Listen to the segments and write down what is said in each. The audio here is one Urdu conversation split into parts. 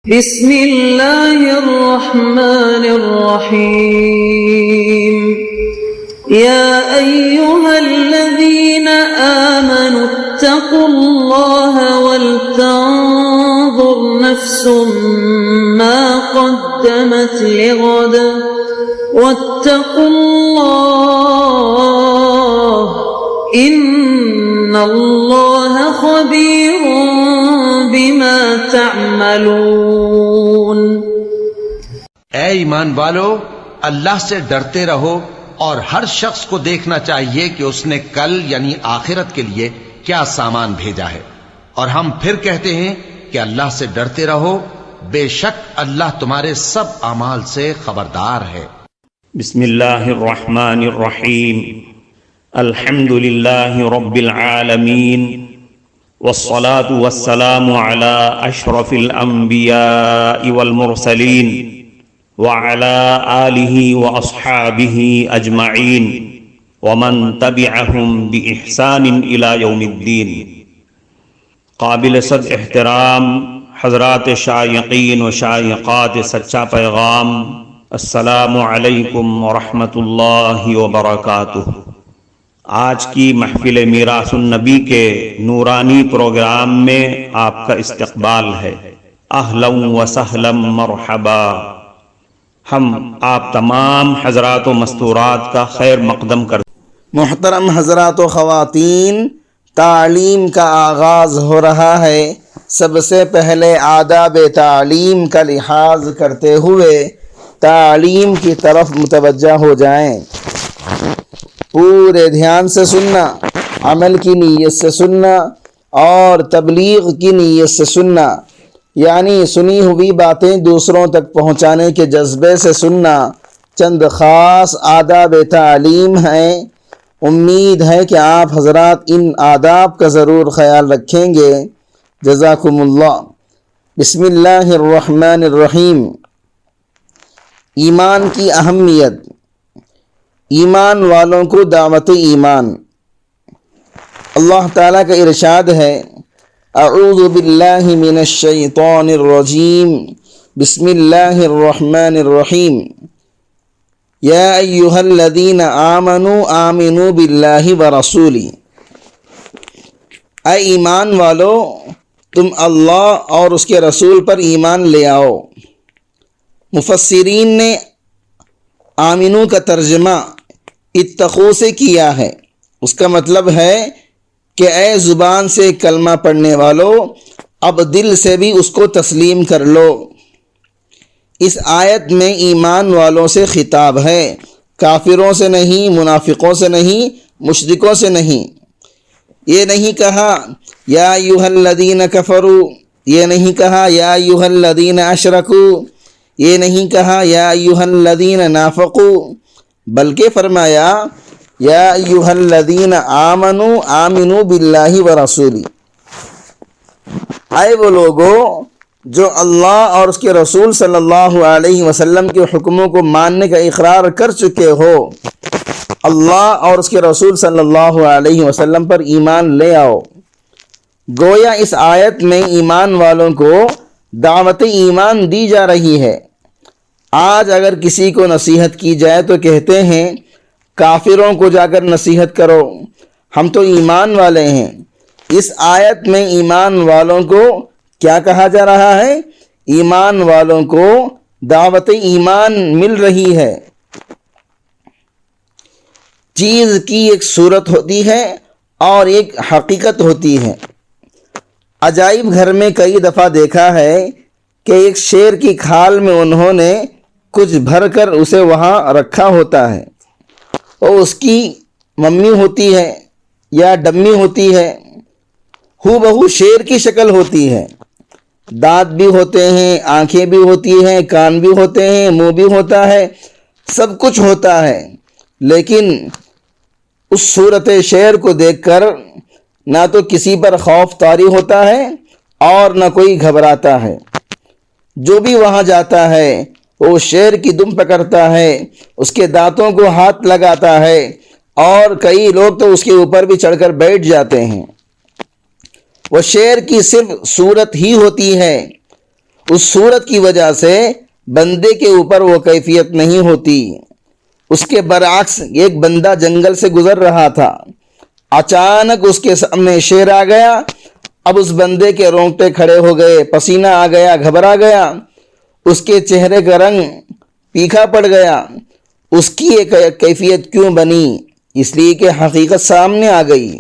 بسم اللہ الرحمن الرحیم یا ایہا الذین آمنوا اتقوا اللہ ولتنظر نفس ما قدمت لغد واتقوا اللہ ان اللہ خبیر بما تعملون۔ اے ایمان والو، اللہ سے ڈرتے رہو اور ہر شخص کو دیکھنا چاہیے کہ اس نے کل یعنی آخرت کے لیے کیا سامان بھیجا ہے، اور ہم پھر کہتے ہیں کہ اللہ سے ڈرتے رہو، بے شک اللہ تمہارے سب اعمال سے خبردار ہے۔ بسم اللہ الرحمن الرحیم، الحمد للہ رب العالمین، والصلاة والسلام على اشرف الانبیاء والمرسلین وعلى آلہ واصحابہ اجمعین ومن تبعہم بإحسان الى یوم الدین۔ قابل صد احترام حضرات شائقین و شائقات سچا پیغام، السلام علیکم ورحمۃ اللہ وبرکاتہ۔ آج کی محفل میراث النبی کے نورانی پروگرام میں آپ کا استقبال ہے۔ اہلا و سہلا مرحبا۔ ہم آپ تمام حضرات و مستورات کا خیر مقدم کرتے ہیں۔ محترم حضرات و خواتین، تعلیم کا آغاز ہو رہا ہے۔ سب سے پہلے آداب تعلیم کا لحاظ کرتے ہوئے تعلیم کی طرف متوجہ ہو جائیں۔ پورے دھیان سے سننا، عمل کی نیت سے سننا اور تبلیغ کی نیت سے سننا، یعنی سنی ہوئی باتیں دوسروں تک پہنچانے کے جذبے سے سننا۔ چند خاص آداب تعلیم ہیں، امید ہے کہ آپ حضرات ان آداب کا ضرور خیال رکھیں گے۔ جزاکم اللہ۔ بسم اللہ الرحمن الرحیم۔ ایمان کی اہمیت۔ ایمان والوں کو دعوت ایمان۔ اللہ تعالیٰ کا ارشاد ہے، اعوذ باللہ من الشیطان الرجیم، بسم اللہ الرحمن الرحیم، یا ایہا الذین آمنوا آمنوا باللہ ورسولہ۔ اے ایمان والو، تم اللہ اور اس کے رسول پر ایمان لے آؤ۔ مفسرین نے آمنو کا ترجمہ اتقوا سے کیا ہے۔ اس کا مطلب ہے کہ اے زبان سے کلمہ پڑھنے والو، اب دل سے بھی اس کو تسلیم کر لو۔ اس آیت میں ایمان والوں سے خطاب ہے، کافروں سے نہیں، منافقوں سے نہیں، مشرکوں سے نہیں۔ یہ نہیں کہا یا ایھا الذین کفروا، یہ نہیں کہا یا ایھا الذین اشرکوا، یہ نہیں کہا یا ایھا الذین نافقوا، بلکہ فرمایا یا ایھا الذین آمنوا آمنوا باللہ ورسولہ۔ اے وہ لوگو جو اللہ اور اس کے رسول صلی اللہ علیہ وسلم کے حکموں کو ماننے کا اقرار کر چکے ہو، اللہ اور اس کے رسول صلی اللہ علیہ وسلم پر ایمان لے آؤ۔ گویا اس آیت میں ایمان والوں کو دعوت ایمان دی جا رہی ہے۔ آج اگر کسی کو نصیحت کی جائے تو کہتے ہیں کافروں کو جا کر نصیحت کرو، ہم تو ایمان والے ہیں۔ اس آیت میں ایمان والوں کو کیا کہا جا رہا ہے؟ ایمان والوں کو دعوت ایمان مل رہی ہے۔ چیز کی ایک صورت ہوتی ہے اور ایک حقیقت ہوتی ہے۔ عجائب گھر میں کئی دفعہ دیکھا ہے کہ ایک شیر کی کھال میں انہوں نے کچھ بھر کر اسے وہاں رکھا ہوتا ہے، اور اس کی ممی ہوتی ہے یا ڈمی ہوتی ہے، ہو بہو شیر کی شکل ہوتی ہے، دانت بھی ہوتے ہیں، آنکھیں بھی ہوتی ہیں، کان بھی ہوتے ہیں، منہ بھی ہوتا ہے، سب کچھ ہوتا ہے، لیکن اس صورت شیر کو دیکھ کر نہ تو کسی پر خوف طاری ہوتا ہے اور نہ کوئی گھبراتا ہے۔ جو بھی وہاں جاتا ہے وہ شیر کی دم پکڑتا ہے، اس کے دانتوں کو ہاتھ لگاتا ہے، اور کئی لوگ تو اس کے اوپر بھی چڑھ کر بیٹھ جاتے ہیں۔ وہ شیر کی صرف صورت ہی ہوتی ہے، اس صورت کی وجہ سے بندے کے اوپر وہ کیفیت نہیں ہوتی۔ اس کے برعکس ایک بندہ جنگل سے گزر رہا تھا، اچانک اس کے سامنے شیر آ گیا۔ اب اس بندے کے رونگٹے کھڑے ہو گئے، پسینہ آ گیا، گھبرا گیا، اس کے چہرے کا رنگ پیکھا پڑ گیا۔ اس کی ایک کیفیت کیوں بنی؟ اس لیے کہ حقیقت سامنے آ گئی۔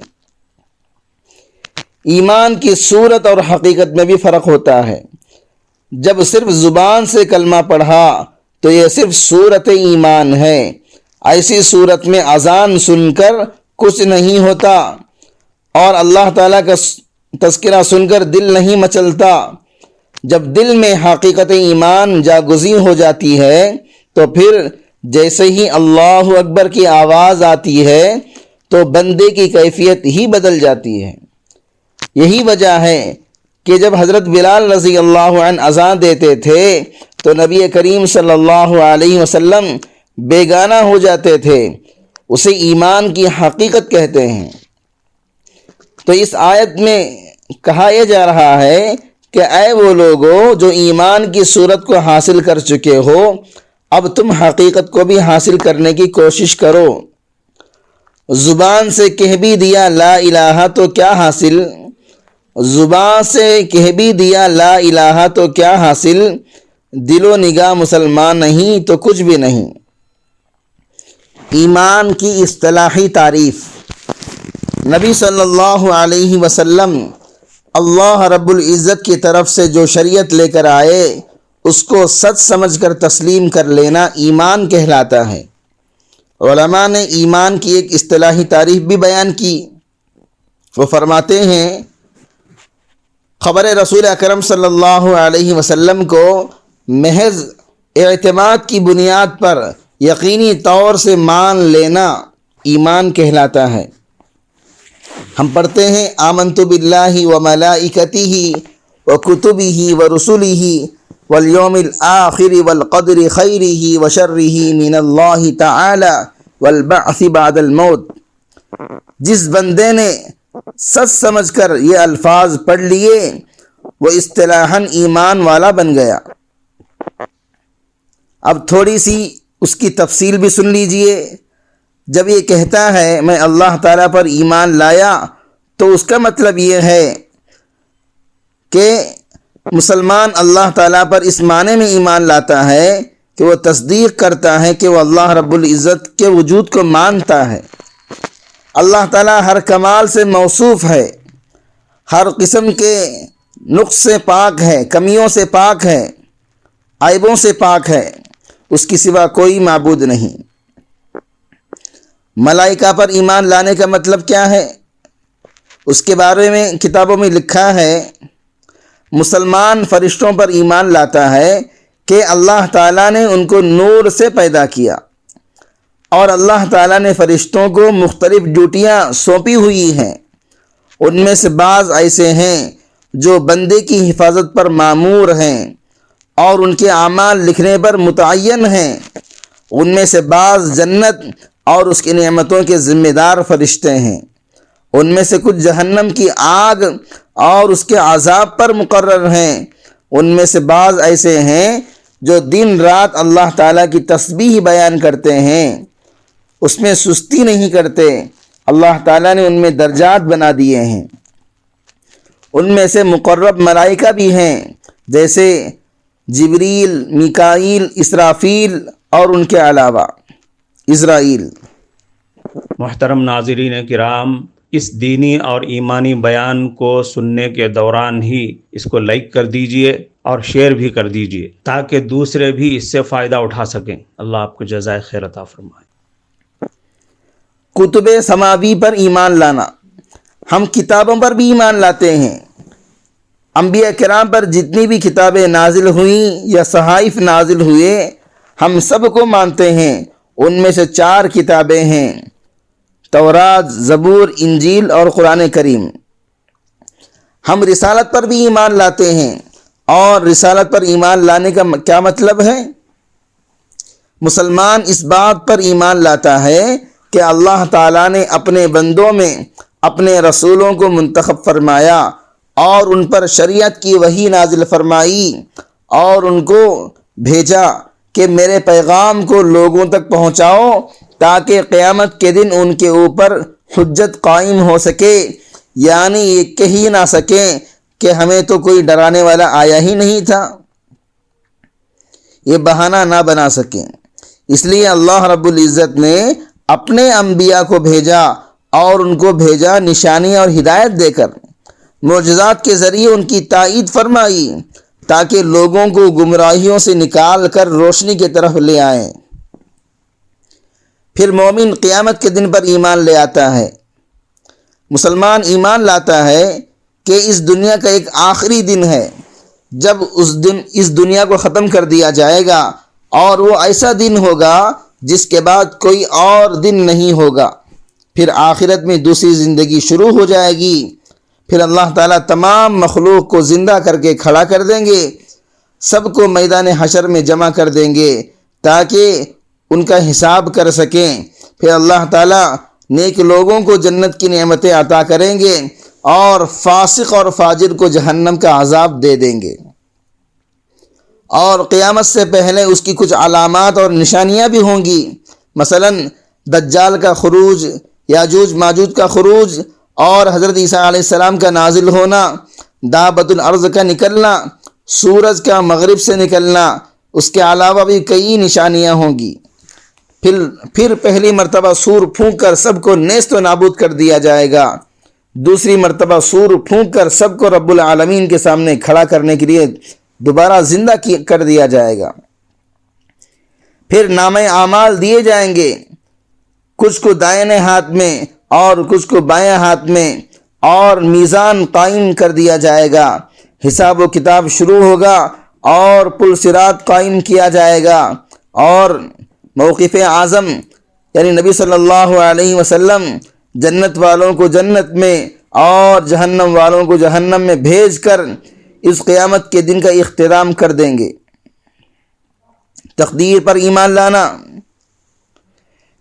ایمان کی صورت اور حقیقت میں بھی فرق ہوتا ہے۔ جب صرف زبان سے کلمہ پڑھا تو یہ صرف صورت ایمان ہے۔ ایسی صورت میں اذان سن کر کچھ نہیں ہوتا اور اللہ تعالیٰ کا تذکرہ سن کر دل نہیں مچلتا۔ جب دل میں حقیقت ایمان جاگزین ہو جاتی ہے تو پھر جیسے ہی اللہ اکبر کی آواز آتی ہے تو بندے کی کیفیت ہی بدل جاتی ہے۔ یہی وجہ ہے کہ جب حضرت بلال رضی اللہ عنہ اذان دیتے تھے تو نبی کریم صلی اللہ علیہ وسلم بیگانہ ہو جاتے تھے۔ اسے ایمان کی حقیقت کہتے ہیں۔ تو اس آیت میں کہا یہ جا رہا ہے کہ اے وہ لوگو جو ایمان کی صورت کو حاصل کر چکے ہو، اب تم حقیقت کو بھی حاصل کرنے کی کوشش کرو۔ زبان سے کہہ بھی دیا لا الہ تو کیا حاصل؟ زبان سے کہہ بھی دیا لا الہ تو کیا حاصل؟ دل و نگاہ مسلمان نہیں تو کچھ بھی نہیں۔ ایمان کی اصطلاحی تعریف۔ نبی صلی اللہ علیہ وسلم اللہ رب العزت کی طرف سے جو شریعت لے کر آئے اس کو سچ سمجھ کر تسلیم کر لینا ایمان کہلاتا ہے۔ علماء نے ایمان کی ایک اصطلاحی تعریف بھی بیان کی۔ وہ فرماتے ہیں خبر رسول اکرم صلی اللہ علیہ وسلم کو محض اعتماد کی بنیاد پر یقینی طور سے مان لینا ایمان کہلاتا ہے۔ ہم پڑھتے ہیں آمنت باللہ و ملائکتہ و کتبہ و رسلہ والیوم الآخر والقدر خیرہ و شرہ من اللہ تعالی والبعث بعد الموت۔ جس بندے نے سچ سمجھ کر یہ الفاظ پڑھ لیے وہ اصطلاحاً ایمان والا بن گیا۔ اب تھوڑی سی اس کی تفصیل بھی سن لیجئے۔ جب یہ کہتا ہے میں اللہ تعالیٰ پر ایمان لایا تو اس کا مطلب یہ ہے کہ مسلمان اللہ تعالیٰ پر اس معنی میں ایمان لاتا ہے کہ وہ تصدیق کرتا ہے کہ وہ اللہ رب العزت کے وجود کو مانتا ہے۔ اللہ تعالیٰ ہر کمال سے موصوف ہے، ہر قسم کے نقص سے پاک ہے، کمیوں سے پاک ہے، عیبوں سے پاک ہے، اس کی سوا کوئی معبود نہیں۔ ملائکہ پر ایمان لانے کا مطلب کیا ہے؟ اس کے بارے میں کتابوں میں لکھا ہے مسلمان فرشتوں پر ایمان لاتا ہے کہ اللہ تعالیٰ نے ان کو نور سے پیدا کیا اور اللہ تعالیٰ نے فرشتوں کو مختلف ڈیوٹیاں سونپی ہوئی ہیں۔ ان میں سے بعض ایسے ہیں جو بندے کی حفاظت پر مامور ہیں اور ان کے اعمال لکھنے پر متعین ہیں۔ ان میں سے بعض جنت اور اس کی نعمتوں کے ذمہ دار فرشتے ہیں۔ ان میں سے کچھ جہنم کی آگ اور اس کے عذاب پر مقرر ہیں۔ ان میں سے بعض ایسے ہیں جو دن رات اللہ تعالیٰ کی تسبیح بیان کرتے ہیں، اس میں سستی نہیں کرتے۔ اللہ تعالیٰ نے ان میں درجات بنا دیے ہیں۔ ان میں سے مقرب ملائکہ بھی ہیں جیسے جبریل، میکائیل، اسرافیل اور ان کے علاوہ اسرائیل۔ محترم ناظرین کرام، اس دینی اور ایمانی بیان کو سننے کے دوران ہی اس کو لائک کر دیجئے اور شیئر بھی کر دیجئے تاکہ دوسرے بھی اس سے فائدہ اٹھا سکیں۔ اللہ آپ کو جزائے خیر عطا فرمائے۔ کتب سماوی پر ایمان لانا۔ ہم کتابوں پر بھی ایمان لاتے ہیں۔ انبیاء کرام پر جتنی بھی کتابیں نازل ہوئیں یا صحائف نازل ہوئے ہم سب کو مانتے ہیں۔ ان میں سے 4 کتابیں ہیں، تورات، زبور، انجیل اور قرآن کریم۔ ہم رسالت پر بھی ایمان لاتے ہیں، اور رسالت پر ایمان لانے کا کیا مطلب ہے؟ مسلمان اس بات پر ایمان لاتا ہے کہ اللہ تعالیٰ نے اپنے بندوں میں اپنے رسولوں کو منتخب فرمایا اور ان پر شریعت کی وحی نازل فرمائی اور ان کو بھیجا کہ میرے پیغام کو لوگوں تک پہنچاؤ تاکہ قیامت کے دن ان کے اوپر حجت قائم ہو سکے، یعنی یہ کہہ ہی نہ سکیں کہ ہمیں تو کوئی ڈرانے والا آیا ہی نہیں تھا، یہ بہانہ نہ بنا سکیں۔ اس لیے اللہ رب العزت نے اپنے انبیاء کو بھیجا اور ان کو بھیجا نشانی اور ہدایت دے کر، معجزات کے ذریعے ان کی تائید فرمائی تاکہ لوگوں کو گمراہیوں سے نکال کر روشنی کی طرف لے آئیں۔ پھر مومن قیامت کے دن پر ایمان لے آتا ہے، مسلمان ایمان لاتا ہے کہ اس دنیا کا ایک آخری دن ہے جب اس دنیا کو ختم کر دیا جائے گا، اور وہ ایسا دن ہوگا جس کے بعد کوئی اور دن نہیں ہوگا، پھر آخرت میں دوسری زندگی شروع ہو جائے گی، پھر اللہ تعالیٰ تمام مخلوق کو زندہ کر کے کھڑا کر دیں گے، سب کو میدان حشر میں جمع کر دیں گے تاکہ ان کا حساب کر سکیں، پھر اللہ تعالیٰ نیک لوگوں کو جنت کی نعمتیں عطا کریں گے اور فاسق اور فاجر کو جہنم کا عذاب دے دیں گے۔ اور قیامت سے پہلے اس کی کچھ علامات اور نشانیاں بھی ہوں گی، مثلا دجال کا خروج، یاجوج ماجوج کا خروج، اور حضرت عیسیٰ علیہ السلام کا نازل ہونا، دابۃ الارض کا نکلنا، سورج کا مغرب سے نکلنا، اس کے علاوہ بھی کئی نشانیاں ہوں گی۔ پھر پہلی مرتبہ سور پھونک کر سب کو نیست و نابود کر دیا جائے گا، دوسری مرتبہ سور پھونک کر سب کو رب العالمین کے سامنے کھڑا کرنے کے لیے دوبارہ زندہ کر دیا جائے گا۔ پھر نامہ اعمال دیے جائیں گے، کچھ کو دائیں ہاتھ میں اور کچھ کو بائیں ہاتھ میں، اور میزان قائم کر دیا جائے گا، حساب و کتاب شروع ہوگا اور پل صراط قائم کیا جائے گا، اور موقف اعظم یعنی نبی صلی اللہ علیہ وسلم جنت والوں کو جنت میں اور جہنم والوں کو جہنم میں بھیج کر اس قیامت کے دن کا اختتام کر دیں گے۔ تقدیر پر ایمان لانا،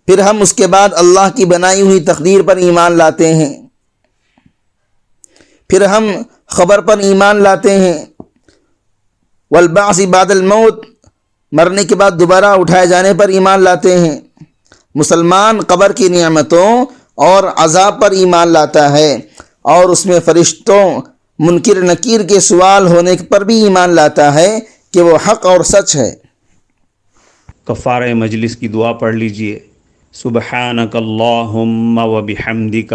پھر ہم اس کے بعد اللہ کی بنائی ہوئی تقدیر پر ایمان لاتے ہیں، پھر ہم خبر پر ایمان لاتے ہیں، والبعث بعد الموت، مرنے کے بعد دوبارہ اٹھائے جانے پر ایمان لاتے ہیں۔ مسلمان قبر کی نعمتوں اور عذاب پر ایمان لاتا ہے، اور اس میں فرشتوں منکر نکیر کے سوال ہونے پر بھی ایمان لاتا ہے کہ وہ حق اور سچ ہے۔ کفارہ مجلس کی دعا پڑھ لیجئے۔ سبحانک اللہم و بحمدک،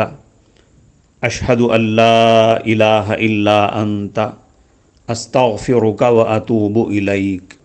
اشہد ان لا الہ الا انت، استغفرک و اتوب الیک۔